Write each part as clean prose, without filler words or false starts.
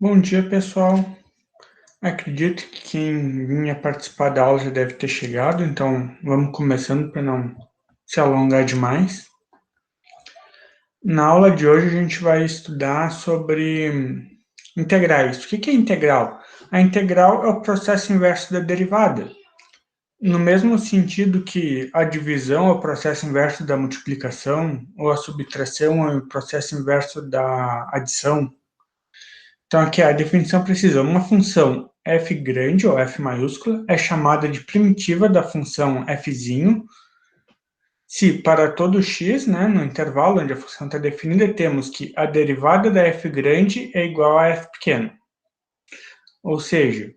Bom dia, pessoal. Acredito que quem vinha participar da aula já deve ter chegado, então vamos começando para não se alongar demais. Na aula de hoje a gente vai estudar sobre integrais. O que é integral? A integral é o processo inverso da derivada. No mesmo sentido que a divisão é o processo inverso da multiplicação, ou a subtração é o processo inverso da adição. Então, aqui a definição precisa, uma função f grande, ou f maiúscula, é chamada de primitiva da função fzinho, se para todo x, né, no intervalo onde a função está definida, temos que a derivada da f grande é igual a f pequeno. Ou seja,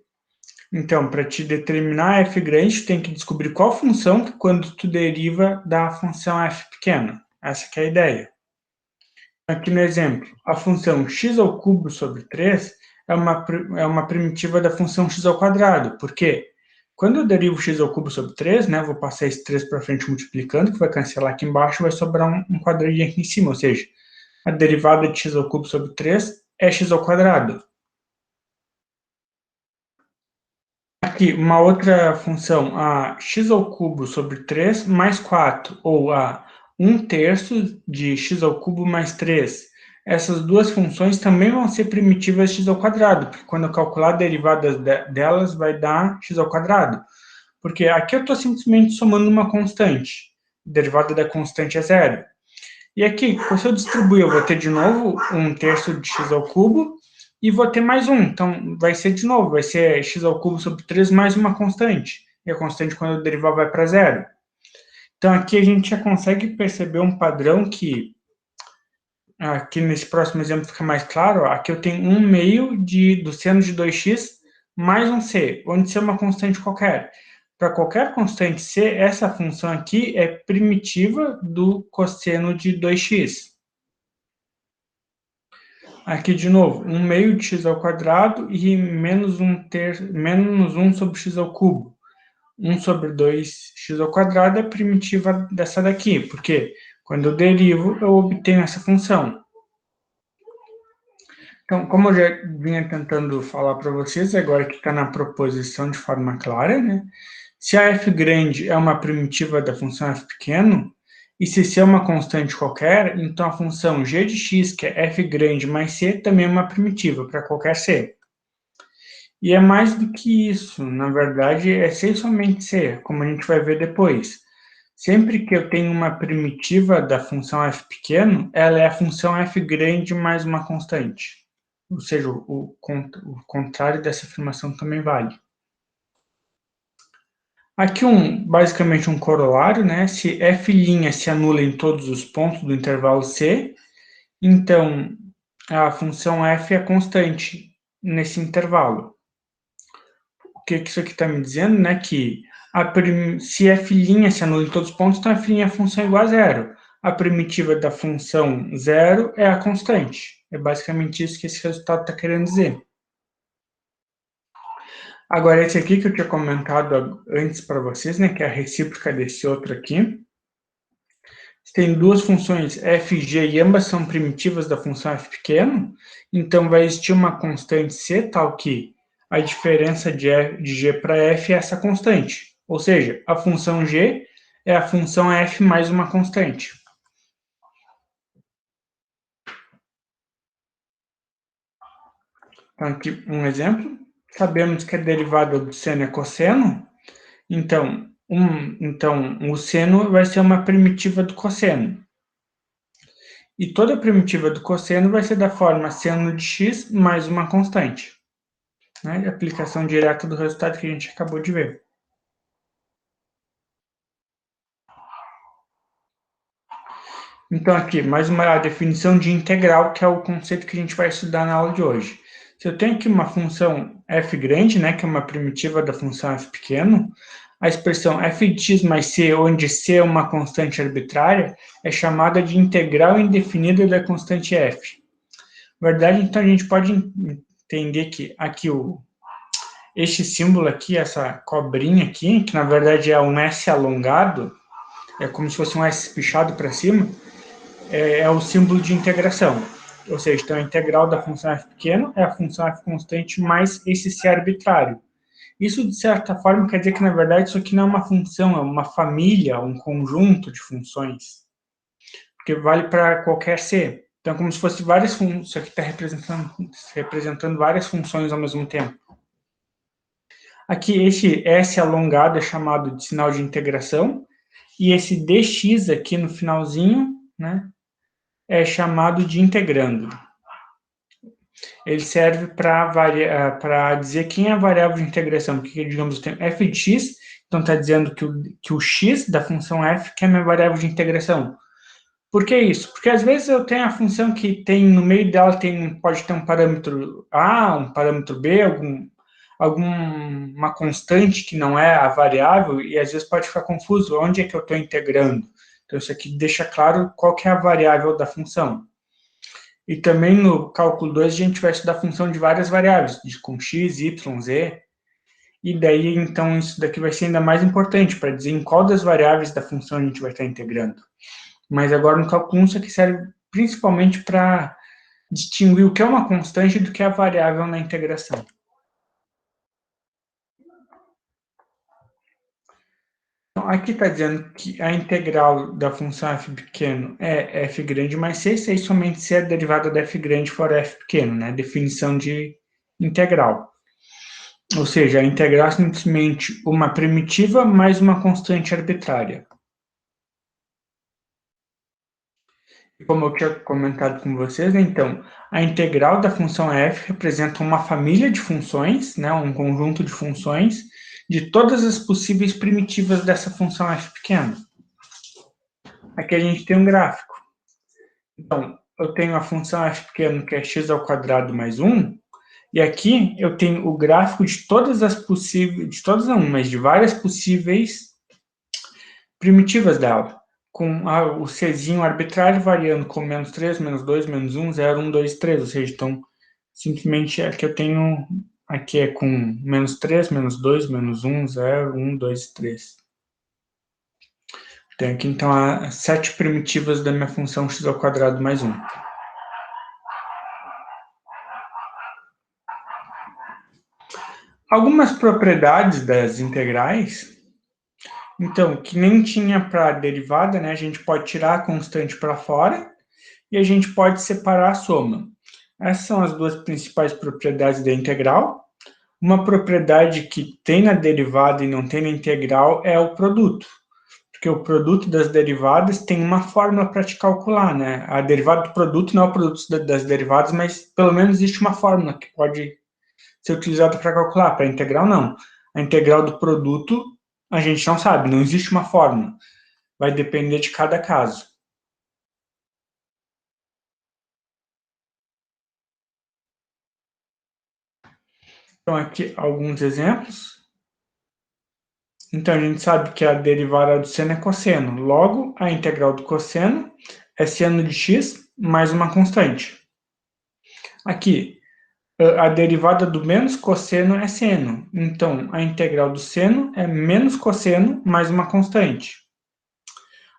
então, para te determinar f grande, tu tem que descobrir qual função que quando tu deriva da função f pequena. Essa que é a ideia. Aqui no exemplo, a função x ao cubo sobre 3 é uma primitiva da função x ao quadrado. Por quê? Quando eu derivo x ao cubo sobre 3, né, vou passar esse 3 para frente multiplicando, que vai cancelar aqui embaixo, vai sobrar um quadradinho aqui em cima, ou seja, a derivada de x ao cubo sobre 3 é x ao quadrado. Aqui, uma outra função, a x ao cubo sobre 3 mais 4, ou a 1/3 de x ao cubo mais 3. Essas duas funções também vão ser primitivas de x ao quadrado, porque quando eu calcular a derivada delas, vai dar x ao quadrado. Porque aqui eu estou simplesmente somando uma constante. A derivada da constante é zero. E aqui, se eu distribuir, eu vou ter de novo 1/3 de x ao cubo, e vou ter mais um. Então, vai ser de novo, vai ser x ao cubo sobre 3 mais uma constante. E a constante, quando eu derivar, vai para zero. Então, aqui a gente já consegue perceber um padrão que, aqui nesse próximo exemplo fica mais claro, ó, aqui eu tenho 1/2 do seno de 2x mais um c, onde c é uma constante qualquer. Para qualquer constante c, essa função aqui é primitiva do cosseno de 2x. Aqui de novo, 1/2 de x ao quadrado e menos 1 sobre x ao cubo. 1 sobre 2x ao quadrado é a primitiva dessa daqui, porque quando eu derivo, eu obtenho essa função. Então, como eu já vinha tentando falar para vocês, agora que está na proposição de forma clara, né? Se a f grande é uma primitiva da função f pequeno, e se c é uma constante qualquer, então a função g de x, que é f grande mais c, também é uma primitiva para qualquer c. E é mais do que isso, na verdade, é c somente c, como a gente vai ver depois. Sempre que eu tenho uma primitiva da função f pequeno, ela é a função f grande mais uma constante. Ou seja, o contrário dessa afirmação também vale. Aqui basicamente um corolário, né? Se f' se anula em todos os pontos do intervalo c, então a função f é constante nesse intervalo. O que isso aqui está me dizendo, né? Que se f' se anula em todos os pontos, então f' é a função igual a zero. A primitiva da função zero é a constante. É basicamente isso que esse resultado está querendo dizer. Agora, esse aqui que eu tinha comentado antes para vocês, né, que é a recíproca desse outro aqui. Tem duas funções f e g e ambas são primitivas da função f pequeno, então vai existir uma constante c tal que a diferença de g para f é essa constante. Ou seja, a função g é a função f mais uma constante. Então, aqui um exemplo. Sabemos que a derivada do seno é cosseno, então o seno vai ser uma primitiva do cosseno. E toda primitiva do cosseno vai ser da forma seno de x mais uma constante. Né? Aplicação direta do resultado que a gente acabou de ver. Então, aqui, mais uma definição de integral, que é o conceito que a gente vai estudar na aula de hoje. Se eu tenho aqui uma função f grande, né, que é uma primitiva da função f pequeno, a expressão f de x mais c, onde c é uma constante arbitrária, é chamada de integral indefinida da constante f. Na verdade, então, a gente pode entender que aqui este símbolo aqui, essa cobrinha aqui, que na verdade é um S alongado, é como se fosse um S pichado para cima, é o símbolo de integração. Ou seja, então a integral da função f pequeno é a função f constante mais esse c arbitrário. Isso, de certa forma, quer dizer que, na verdade, isso aqui não é uma função, é uma família, um conjunto de funções, porque vale para qualquer c. Então, como se fosse várias funções, isso aqui está representando várias funções ao mesmo tempo. Aqui, esse S alongado é chamado de sinal de integração, e esse dx aqui no finalzinho, né, é chamado de integrando. Ele serve para dizer quem é a variável de integração, porque, digamos, eu tenho f de x, então está dizendo que o x da função f que é a minha variável de integração. Por que isso? Porque às vezes eu tenho a função que tem, no meio dela pode ter um parâmetro a, um parâmetro b, alguma constante que não é a variável, e às vezes pode ficar confuso onde é que eu estou integrando. Então isso aqui deixa claro qual que é a variável da função. E também no cálculo 2 a gente vai estudar a função de várias variáveis, com x, y, z, e daí então isso daqui vai ser ainda mais importante para dizer em qual das variáveis da função a gente vai estar integrando. Mas agora no cálculo 1 isso aqui serve principalmente para distinguir o que é uma constante do que é a variável na integração. Então, aqui está dizendo que a integral da função f pequeno é f grande mais c, se aí somente se a derivada da f grande for f pequeno, né? Definição de integral. Ou seja, a integral é simplesmente uma primitiva mais uma constante arbitrária. E como eu tinha comentado com vocês, então, a integral da função f representa uma família de funções, né, um conjunto de funções, de todas as possíveis primitivas dessa função f pequena. Aqui a gente tem um gráfico. Então, eu tenho a função f pequeno, que é x ao quadrado mais 1, e aqui eu tenho o gráfico de todas as possíveis, de todas não, mas de várias possíveis primitivas dela, com o czinho arbitrário variando com menos 3, menos 2, menos 1, 0, 1, 2, 3, ou seja, então, simplesmente aqui eu tenho, aqui é com menos 3, menos 2, menos 1, 0, 1, 2, 3. Tenho aqui, então, as 7 primitivas da minha função x ao quadrado mais 1. Algumas propriedades das integrais, então, que nem tinha para a derivada, né? A gente pode tirar a constante para fora e a gente pode separar a soma. Essas são as duas principais propriedades da integral. Uma propriedade que tem na derivada e não tem na integral é o produto, porque o produto das derivadas tem uma fórmula para te calcular, né? A derivada do produto não é o produto das derivadas, mas pelo menos existe uma fórmula que pode ser utilizada para calcular. Para a integral, não. A integral do produto, a gente não sabe, não existe uma fórmula. Vai depender de cada caso. Então, aqui alguns exemplos. Então, a gente sabe que a derivada do seno é cosseno. Logo, a integral do cosseno é seno de x mais uma constante. Aqui, a derivada do menos cosseno é seno. Então, a integral do seno é menos cosseno mais uma constante.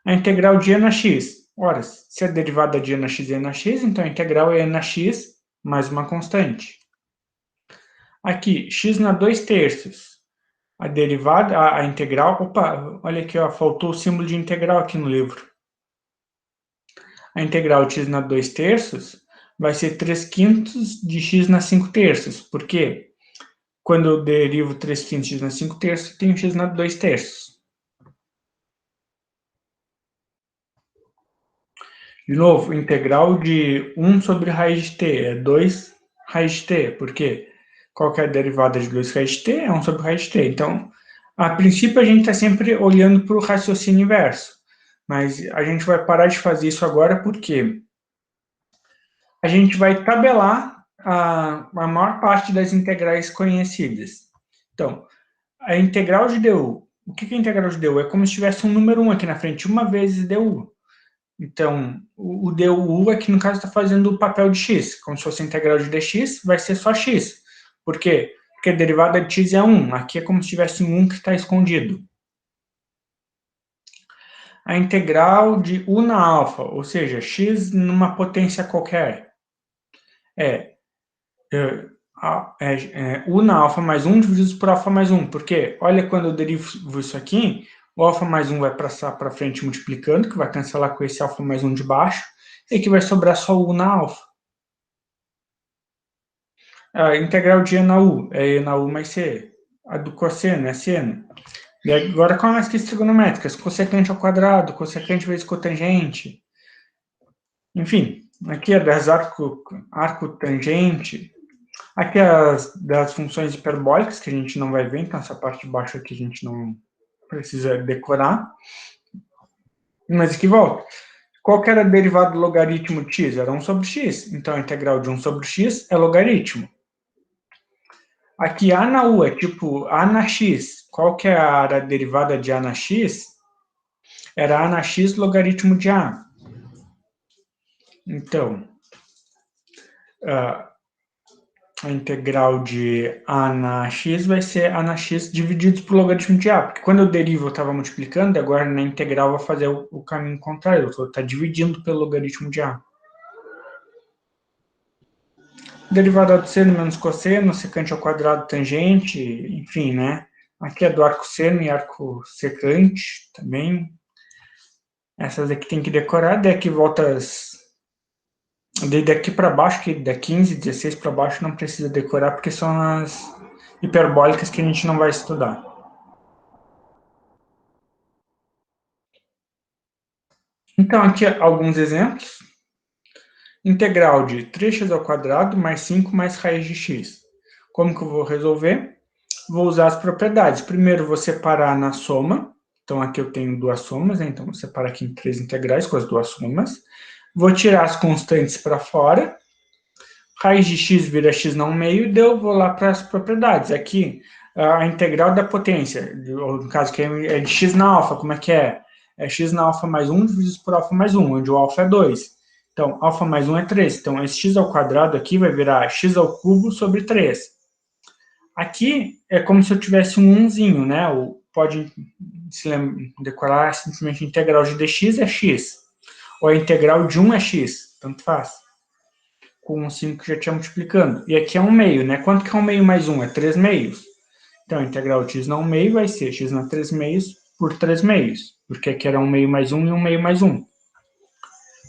A integral de e na x. Ora, se a derivada de e na x é e na x, então a integral é e na x mais uma constante. Aqui, x na 2/3. A derivada, a integral... Opa, olha aqui, ó, faltou o símbolo de integral aqui no livro. A integral de x na 2/3 vai ser 3/5 de x na 5/3. Por quê? Quando eu derivo 3/5 de x na 5/3, eu tenho x na 2/3. De novo, integral de 1 sobre raiz de t é 2 raiz de t. Por quê? Qual que é a derivada de 2 raiz de t? É 1 sobre raiz de t. Então, a princípio, a gente está sempre olhando para o raciocínio inverso. Mas a gente vai parar de fazer isso agora porque a gente vai tabelar a maior parte das integrais conhecidas. Então, a integral de du. O que é a integral de du? É como se tivesse um número 1 aqui na frente, uma vezes du. Então, o du aqui, no caso, está fazendo o papel de x. Como se fosse a integral de dx, vai ser só x. Por quê? Porque a derivada de x é 1. Aqui é como se tivesse um 1 que está escondido. A integral de u na alfa, ou seja, x numa potência qualquer. é U na alfa mais 1 dividido por alfa mais 1. Porque, olha, quando eu derivo isso aqui, o alfa mais 1 vai passar para frente multiplicando, que vai cancelar com esse alfa mais 1 de baixo, e aqui vai sobrar só U na alfa. A integral de E na U é E na U mais C. A do cosseno é seno. E agora com as questões trigonométricas, cossecante ao quadrado, cossecante vezes cotangente. Enfim, aqui é das arco tangente. Aqui é das funções hiperbólicas, que a gente não vai ver, então essa parte de baixo aqui a gente não precisa decorar. Mas aqui volta. Qual que era a derivada do logaritmo de x? Era 1 sobre x. Então a integral de 1 sobre x é logaritmo. Aqui A na U é tipo A na x. Qual que era a derivada de A na x? Era A na x logaritmo de A. Então, a integral de A na x vai ser A na x dividido por logaritmo de A. Porque quando eu derivo eu estava multiplicando, agora na integral eu vou fazer o caminho contrário. Eu vou estar dividindo pelo logaritmo de A. Derivada do seno menos cosseno, secante ao quadrado, tangente, enfim, né? Aqui é do arco seno e arco secante também. Essas aqui tem que decorar, daqui voltas... Daqui para baixo, que da 15, 16 para baixo não precisa decorar, porque são as hiperbólicas que a gente não vai estudar. Então, aqui alguns exemplos. Integral de 3x ao quadrado mais 5 mais raiz de x. Como que eu vou resolver? Vou usar as propriedades. Primeiro, vou separar na soma. Então, aqui eu tenho duas somas, né? Então, vou separar aqui em 3 integrais com as duas somas. Vou tirar as constantes para fora. Raiz de x vira x não meio, deu, vou lá para as propriedades. Aqui, a integral da potência, ou no caso que é de x na alfa, como é que é? É x na alfa mais 1 dividido por alfa mais 1, onde o alfa é 2. Então, alfa mais 1 é 3. Então, esse x ao quadrado aqui vai virar x ao cubo sobre 3. Aqui é como se eu tivesse um 1zinho, né? Pode se decorar simplesmente a integral de dx é x, ou a integral de 1 é x, tanto faz. Com um 5 que já tinha multiplicando. E aqui é 1 meio, né? Quanto que é 1 meio mais 1? É 3 meios. Então, a integral de x na 1 meio vai ser x na 3 meios por 3 meios. Porque aqui era 1 meio mais 1 e 1 meio mais 1.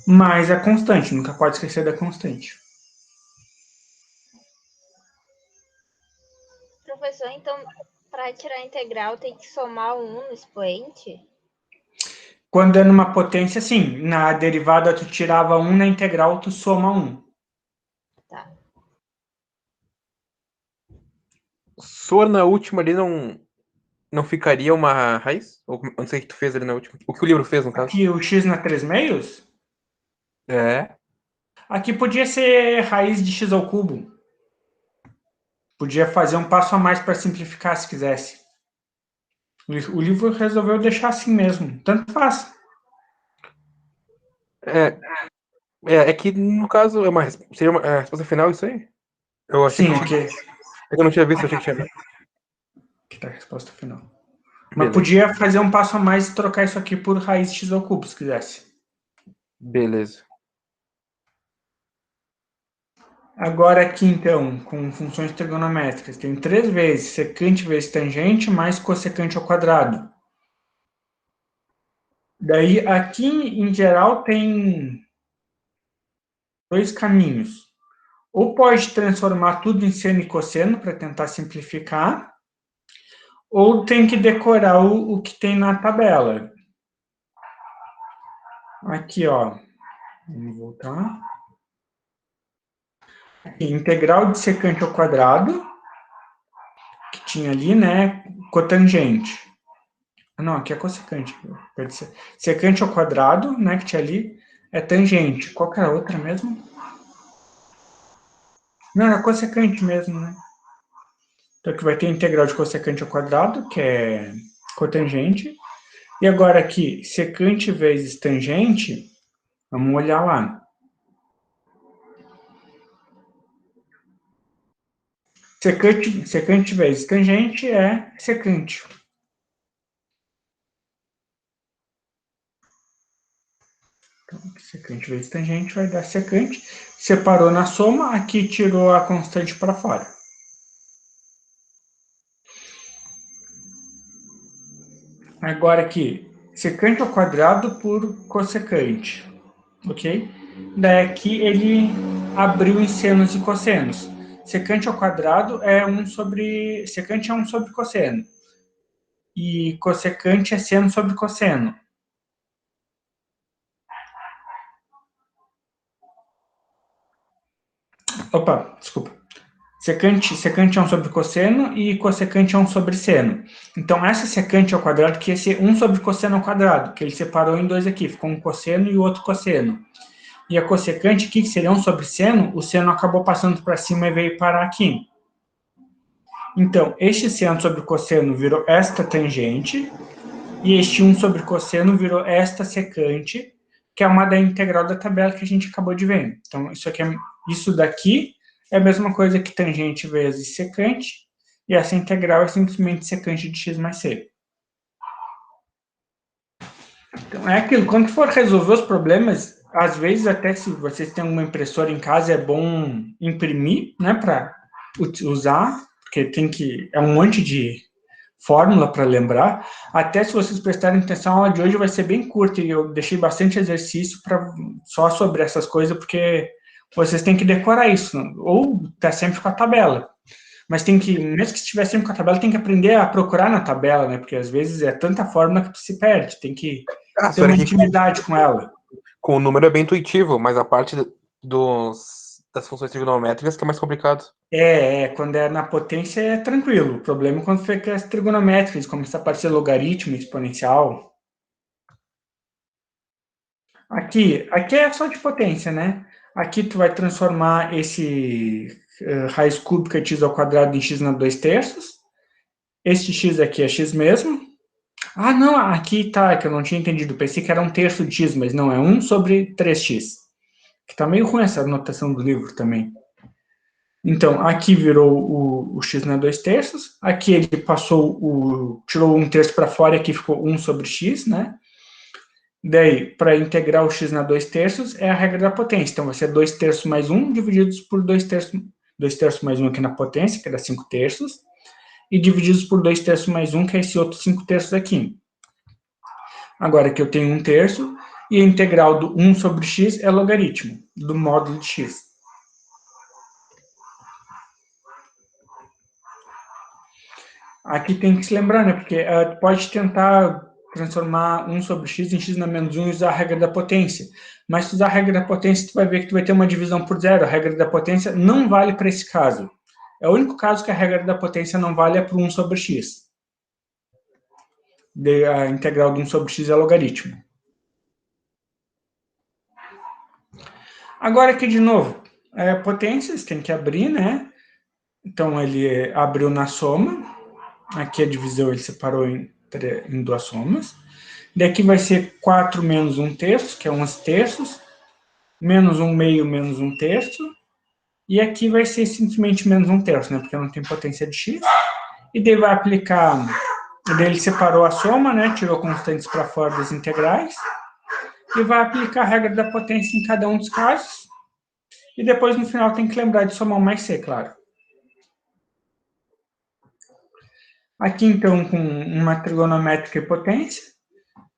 Mais a constante, nunca pode esquecer da constante. Professor, então, para tirar a integral tem que somar 1 no expoente? Quando é numa potência, sim. Na derivada, tu tirava 1, na integral, tu soma 1. Tá. Sua na última ali não ficaria uma raiz? Ou não sei o que tu fez ali na última. O que o livro fez, no caso. Aqui, o x na 3 meios? É. Aqui podia ser raiz de x ao cubo. Podia fazer um passo a mais para simplificar, se quisesse. O livro resolveu deixar assim mesmo. Tanto faz. É que, no caso, seria uma resposta final isso aí? Eu achei Sim, que aqui, tinha. É que eu não tinha visto, eu achei que tinha. aqui está a resposta final. Mas Beleza. podia fazer um passo a mais e trocar isso aqui por raiz de x ao cubo, se quisesse. Beleza. Agora aqui, então, com funções trigonométricas, tem 3 vezes secante vezes tangente mais cossecante ao quadrado. Daí, aqui, em geral, tem 2 caminhos. Ou pode transformar tudo em seno e cosseno para tentar simplificar, ou tem que decorar o que tem na tabela. Aqui, ó. Vamos voltar. Aqui, integral de secante ao quadrado, que tinha ali, né? Cotangente. Não, aqui é cossecante. Secante ao quadrado, né? Que tinha ali, é tangente. Qual que era a outra mesmo? Não, era cossecante mesmo, né? Então aqui vai ter a integral de cossecante ao quadrado, que é cotangente. E agora aqui, secante vezes tangente, vamos olhar lá. Secante vezes tangente é secante. Então, secante vezes tangente vai dar secante. separou na soma, aqui tirou a constante para fora. Agora aqui, secante ao quadrado por cossecante, ok? Daí aqui ele abriu em senos e cossenos. Secante ao quadrado é 1 sobre... Secante é 1 sobre cosseno. E cossecante é seno sobre cosseno. Opa, desculpa. Secante é 1 sobre cosseno e cossecante é 1 sobre seno. Então, essa secante ao quadrado que ia ser 1 sobre cosseno ao quadrado, que ele separou em dois aqui, ficou um cosseno e o outro cosseno. E a cossecante aqui, que seria 1 sobre seno, o seno acabou passando para cima e veio parar aqui. Então, este seno sobre cosseno virou esta tangente, e este 1 sobre cosseno virou esta secante, que é uma da integral da tabela que a gente acabou de ver. Então, isso daqui é a mesma coisa que tangente vezes secante, e essa integral é simplesmente secante de x mais c. Então, é aquilo, quando for resolver os problemas, às vezes até se vocês têm uma impressora em casa, é bom imprimir, né, para usar, porque é um monte de fórmula para lembrar. Até se vocês prestarem atenção, a aula de hoje vai ser bem curta, e eu deixei bastante exercício só sobre essas coisas, porque vocês têm que decorar isso, ou tá sempre com a tabela. Mas mesmo que estiver sempre com a tabela, tem que aprender a procurar na tabela, né? Porque às vezes é tanta fórmula que se perde, tem que ter uma intimidade com ela. Com o número é bem intuitivo, mas a parte das funções trigonométricas que é mais complicado. Quando é na potência é tranquilo. O problema é quando fica as trigonométricas, começa a aparecer logaritmo, exponencial. Aqui é só de potência, né? Aqui tu vai transformar esse raiz cúbica de x ao quadrado em x na 2/3. Este x aqui é x mesmo. Ah, não, aqui tá, que eu não tinha entendido. Pensei que era 1/3 de x, mas não, é 1 sobre 3x. Que tá meio ruim essa anotação do livro também. Então, aqui virou o x na 2/3. Aqui ele tirou 1/3 para fora e aqui ficou 1 sobre x, né? Daí, para integrar o x na 2/3 é a regra da potência. Então, vai ser 2/3 mais 1 divididos por 2/3. 2/3 mais 1 aqui na potência, que dá 5/3. E divididos por 2/3 mais 1, que é esse outro 5/3 aqui. Agora aqui eu tenho 1/3, e a integral do 1 sobre x é logaritmo do módulo de x. Aqui tem que se lembrar, né? Porque pode tentar transformar 1 sobre x em x na menos 1 e usar a regra da potência. Mas se usar a regra da potência, tu vai ver que tu vai ter uma divisão por zero. A regra da potência não vale para esse caso. É o único caso que a regra da potência não vale é para 1 sobre x. A integral de 1 sobre x é logaritmo. Agora aqui de novo, potências tem que abrir, né? Então ele abriu na soma. Aqui a divisão ele separou em duas somas. Daqui vai ser 4 menos 1/3, que é 11/3, menos 1 meio menos 1/3, e aqui vai ser simplesmente menos 1/3, né? Porque não tem potência de x. E daí vai aplicar. Daí ele separou a soma, né? Tirou constantes para fora das integrais. E vai aplicar a regra da potência em cada um dos casos. E depois, no final, tem que lembrar de somar o mais c, claro. Aqui, então, com uma trigonométrica e potência,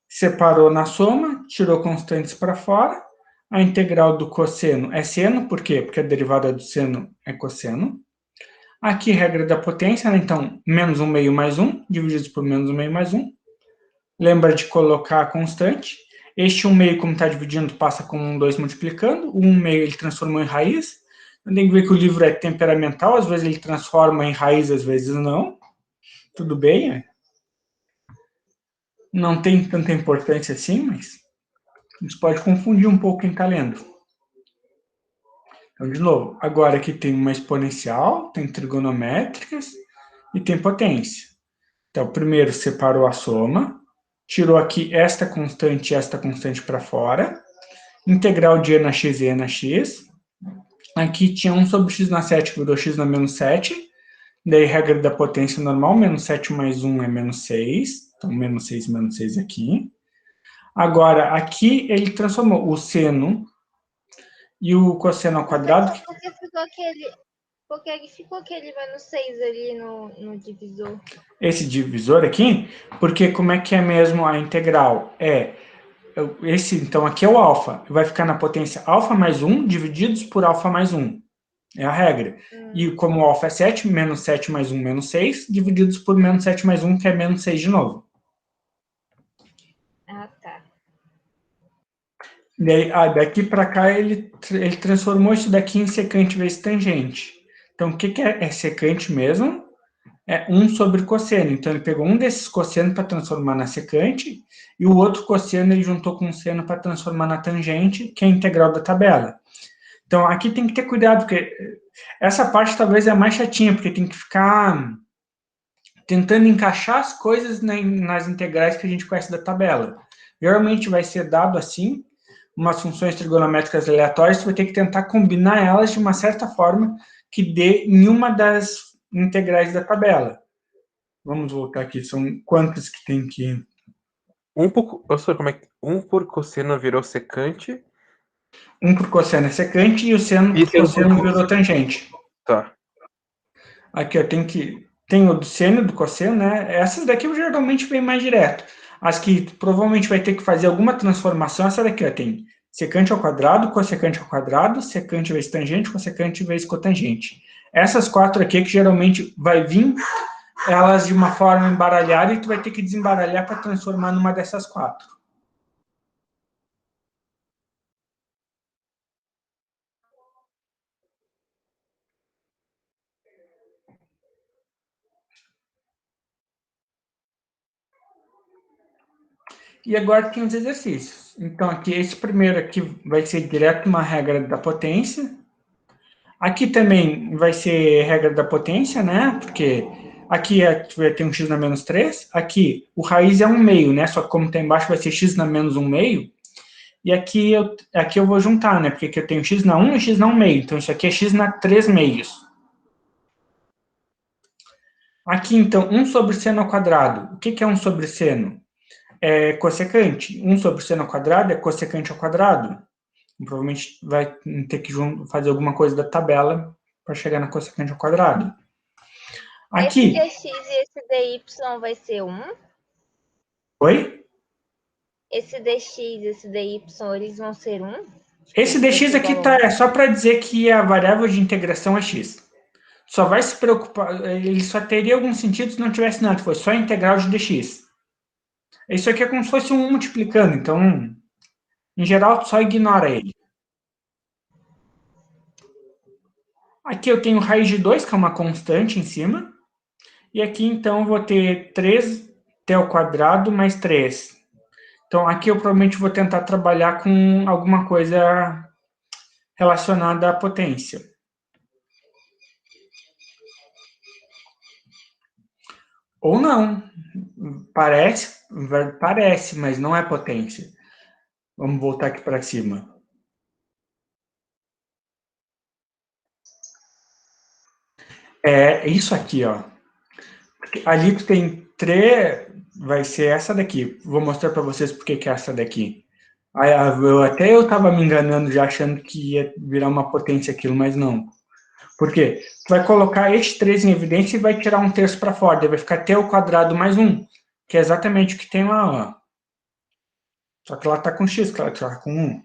separou na soma, tirou constantes para fora. A integral do cosseno é seno, por quê? Porque a derivada do seno é cosseno. Aqui, regra da potência, né? Então, menos 1 meio mais 1, divididos por menos 1 meio mais 1. Lembra de colocar a constante. Este 1 meio, como está dividindo, passa com 1, 2 multiplicando. O 1 meio ele transformou em raiz. Tem que ver que o livro é temperamental, às vezes ele transforma em raiz, às vezes não. Tudo bem, não tem tanta importância assim, mas a gente pode confundir um pouco quem está lendo. Então, de novo, agora aqui tem uma exponencial, tem trigonométricas e tem potência. Então, primeiro separou a soma, tirou aqui esta constante e esta constante para fora, integral de e na x e e na x. Aqui tinha 1 sobre x na 7, virou x na menos 7. Daí, regra da potência normal, menos 7 mais 1 é menos 6. Então, menos 6 aqui. Agora, aqui ele transformou o seno E o cosseno ao quadrado? Por que ficou aquele menos 6 ali no divisor? Esse divisor aqui, porque como é que é mesmo a integral? Então, aqui é o alfa. Vai ficar na potência alfa mais 1 divididos por alfa mais 1. É a regra. E como o alfa é 7, menos 7 mais 1, menos 6, divididos por menos 7 mais 1, que é menos 6 de novo. Ah, tá. Daqui para cá, ele transformou isso daqui em secante vezes tangente. Então, o que é secante mesmo? É 1 sobre cosseno. Então, ele pegou um desses cossenos para transformar na secante, e o outro cosseno ele juntou com o seno para transformar na tangente, que é a integral da tabela. Então, aqui tem que ter cuidado, porque essa parte talvez é a mais chatinha, porque tem que ficar tentando encaixar as coisas nas integrais que a gente conhece da tabela. Geralmente vai ser dado assim, umas funções trigonométricas aleatórias, você vai ter que tentar combinar elas de uma certa forma que dê em uma das integrais da tabela. Vamos voltar aqui, são quantas que tem que... Um por cosseno virou secante? 1 por cosseno é secante e o seno E por cosseno virou tangente. Tá. Aqui, ó, tem o do seno e do cosseno, né? Essas daqui eu geralmente vem mais direto. As que provavelmente vai ter que fazer alguma transformação, essa daqui, ó, tem secante ao quadrado, cossecante ao quadrado, secante vezes tangente, cossecante vezes cotangente. Essas 4 aqui que geralmente vai vir elas de uma forma embaralhada e tu vai ter que desembaralhar para transformar numa dessas 4. E agora tem os exercícios. Então, aqui, esse primeiro aqui vai ser direto uma regra da potência. Aqui também vai ser regra da potência, né? Porque aqui tem um x na menos 3. Aqui, o raiz é 1 meio, né? Só que como está embaixo, vai ser x na menos 1 meio. E aqui eu vou juntar, né? Porque aqui eu tenho x na 1 e x na 1 meio. Então, isso aqui é x na 3 meios. Aqui, então, 1 sobre seno ao quadrado. O que é 1 sobre seno? É cossecante. 1 sobre seno ao quadrado é cossecante ao quadrado. Provavelmente vai ter que fazer alguma coisa da tabela para chegar na cossecante ao quadrado. Aqui. Esse dx e esse dy vai ser 1? Oi? Esse dx e esse dy, eles vão ser 1? Esse dx aqui é só para dizer que a variável de integração é x. Só vai se preocupar, ele só teria algum sentido se não tivesse nada, foi só a integral de dx. Isso aqui é como se fosse um multiplicando, então, em geral, só ignora ele. Aqui eu tenho raiz de 2, que é uma constante em cima. E aqui, então, eu vou ter 3t ao quadrado mais 3. Então, aqui eu provavelmente vou tentar trabalhar com alguma coisa relacionada à potência. Ou não. Parece, mas não é potência. Vamos voltar aqui para cima. É isso aqui, ó. Ali tu tem 3, vai ser essa daqui. Vou mostrar para vocês por que é essa daqui. Até eu estava me enganando já achando que ia virar uma potência aquilo, mas não. Por quê? Tu vai colocar este 3 em evidência e vai tirar 1/3 para fora. Daí vai ficar t ao quadrado mais 1, que é exatamente o que tem lá, ó. Só que lá está com x, claro, está com 1.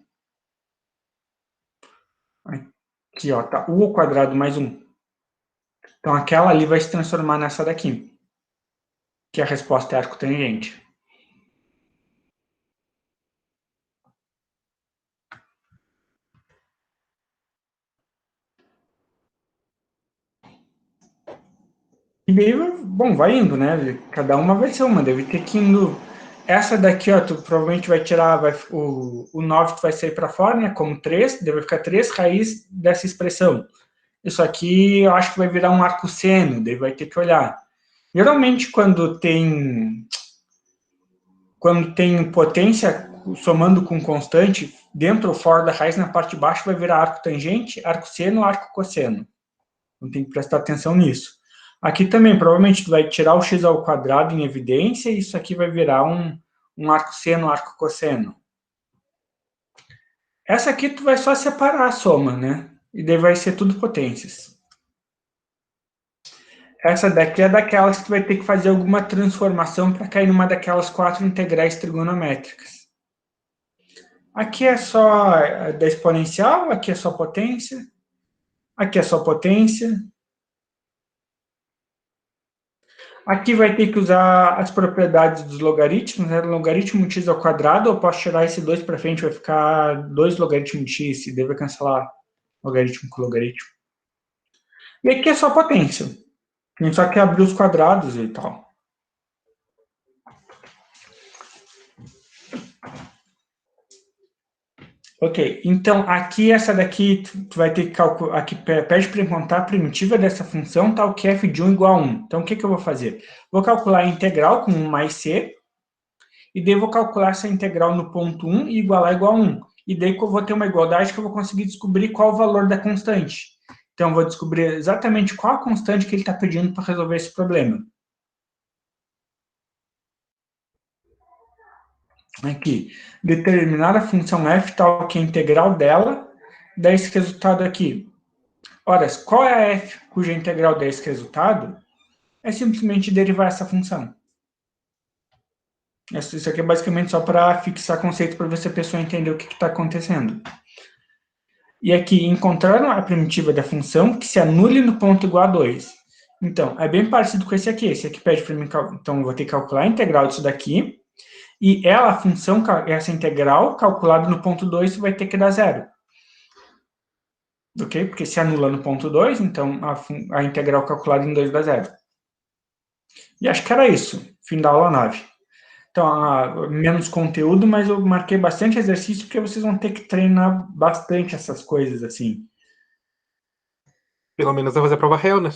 Aqui, ó, tá u ao quadrado mais 1. Então, aquela ali vai se transformar nessa daqui, que a resposta é arcotangente. E daí, bom, vai indo, né? Cada uma vai ser uma, deve ter que indo... Essa daqui, ó, tu provavelmente vai tirar, o 9 tu vai sair para fora, né? Como 3, deve ficar 3 raiz dessa expressão. Isso aqui eu acho que vai virar um arco seno, daí vai ter que olhar. Geralmente, quando tem potência somando com constante, dentro ou fora da raiz, na parte de baixo, vai virar arco tangente, arco seno, arco cosseno. Então, tem que prestar atenção nisso. Aqui também, provavelmente, tu vai tirar o x ao quadrado em evidência, e isso aqui vai virar um arco seno, arco cosseno. Essa aqui tu vai só separar a soma, né? E daí vai ser tudo potências. Essa daqui é daquelas que tu vai ter que fazer alguma transformação para cair numa daquelas 4 integrais trigonométricas. Aqui é só da exponencial, aqui é só potência, aqui é só potência. Aqui vai ter que usar as propriedades dos logaritmos, né? Logaritmo x ao quadrado, eu posso tirar esse 2 para frente, vai ficar 2 logaritmo de x, e daí vai cancelar logaritmo com logaritmo. E aqui é só potência. A gente só quer abrir os quadrados e tal. Ok, então aqui essa daqui, tu vai ter que calcular, aqui pede para encontrar a primitiva dessa função, tal que f de 1 igual a 1. Então o que eu vou fazer? Vou calcular a integral com 1 mais c, e daí vou calcular essa integral no ponto 1 e igualar igual a 1. E daí eu vou ter uma igualdade que eu vou conseguir descobrir qual o valor da constante. Então eu vou descobrir exatamente qual a constante que ele está pedindo para resolver esse problema. Aqui, determinar a função f tal que a integral dela dá esse resultado aqui. Ora, qual é a f cuja integral dá esse resultado? É simplesmente derivar essa função. Isso aqui é basicamente só para fixar conceito para ver se a pessoa entendeu o que está acontecendo. E aqui, encontraram a primitiva da função que se anule no ponto igual a 2. Então, é bem parecido com esse aqui. Esse aqui pede para mim, então eu vou ter que calcular a integral disso daqui. E ela, a função, essa integral, calculada no ponto 2, vai ter que dar 0. Ok? Porque se anula no ponto 2, então a integral calculada em 2 dá 0. E acho que era isso. Fim da aula 9. Então, menos conteúdo, mas eu marquei bastante exercício, porque vocês vão ter que treinar bastante essas coisas, assim. Pelo menos vai fazer a prova real, né?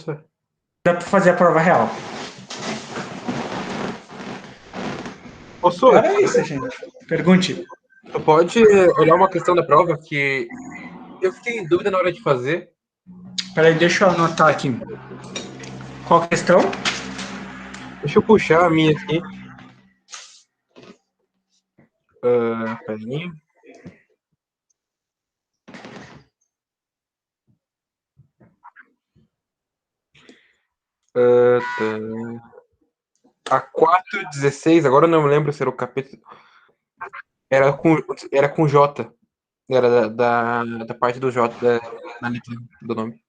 Dá para fazer a prova real. Posso? Era isso, gente. Pergunte. Tu pode olhar uma questão da prova que eu fiquei em dúvida na hora de fazer. Peraí, deixa eu anotar aqui. Qual questão? Deixa eu puxar a minha aqui. Peraí. A 4,16, agora eu não me lembro se era o capítulo. Era com J. Era da parte do J, da letra do nome.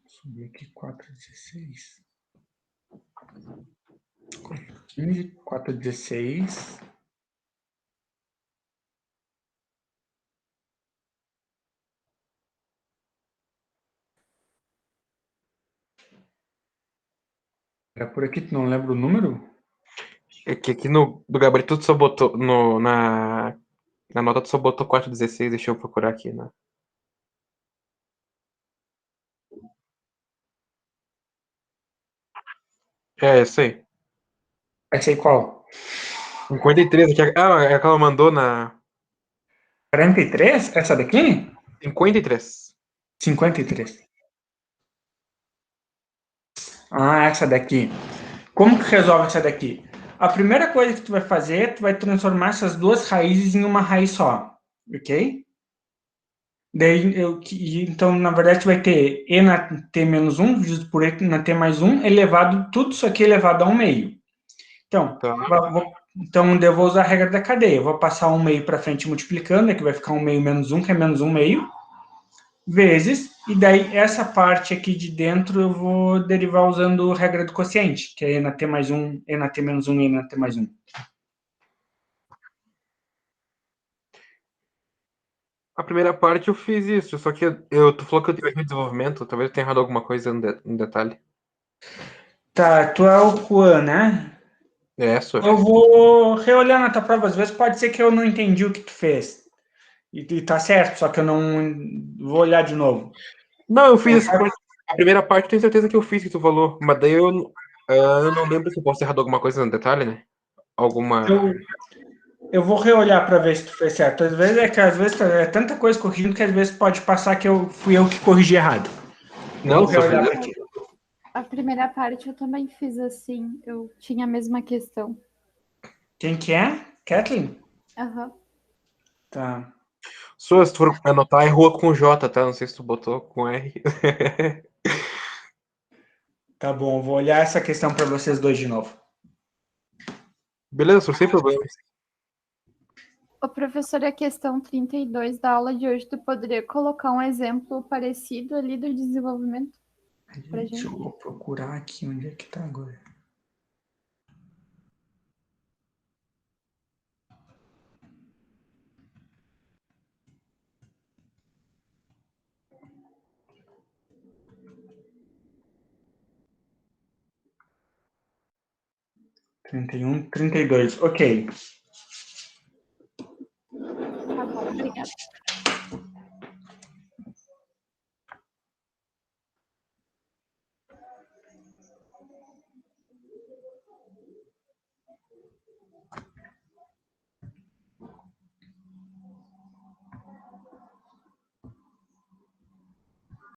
Subir aqui 4,16. 15, 4,16. Era por aqui, tu não lembra o número? É que aqui no do gabarito tu só botou. Na nota tu só botou 4,16, deixa eu procurar aqui, né? É, essa aí. Essa aí qual? 53 aqui. Ah, é que ela mandou na. 43? Essa daqui? 53. 53. Ah, essa daqui. Como que resolve essa daqui? A primeira coisa que tu vai fazer, tu vai transformar essas duas raízes em uma raiz só, ok? Daí, então, na verdade, tu vai ter e na t menos 1, dividido por e na t mais 1, elevado, tudo isso aqui elevado a 1 meio. Então, Tá. então eu vou usar a regra da cadeia. Eu vou passar 1 meio para frente multiplicando, né, que vai ficar 1 meio menos 1, que é menos 1 meio, vezes, e daí essa parte aqui de dentro eu vou derivar usando a regra do quociente, que é e na t mais 1, e na t menos 1 e na t mais 1. A primeira parte eu fiz isso, só que tu falou que eu tive desenvolvimento, talvez eu tenha errado alguma coisa no detalhe. Tá, tu é o Juan, né? É, só. Eu vou reolhar na tua prova, às vezes pode ser que eu não entendi o que tu fez. E tá certo, só que eu não vou olhar de novo. Não, eu fiz essa parte. A primeira parte eu tenho certeza que eu fiz que tu falou, mas daí eu não lembro se eu posso ter errado alguma coisa no detalhe, né? Alguma. Eu vou reolhar para ver se tu fez certo. Às vezes é que às vezes é tanta coisa corrigindo que às vezes pode passar que fui eu que corrigi errado. Não, Vou só reolhar fiz. pra ti. A primeira parte eu também fiz assim, eu tinha a mesma questão. Quem que é? Kathleen? Aham. Tá. Sua, se tu for anotar, é rua com J, tá? Não sei se tu botou com R. Tá bom, vou olhar essa questão para vocês dois de novo. Beleza, sem problemas. Ô, professor, a questão 32 da aula de hoje, tu poderia colocar um exemplo parecido ali do desenvolvimento? Pra Gente, gente. eu vou procurar aqui onde é que tá agora. Trinta e um, 32. Ok. Tá bom, obrigada.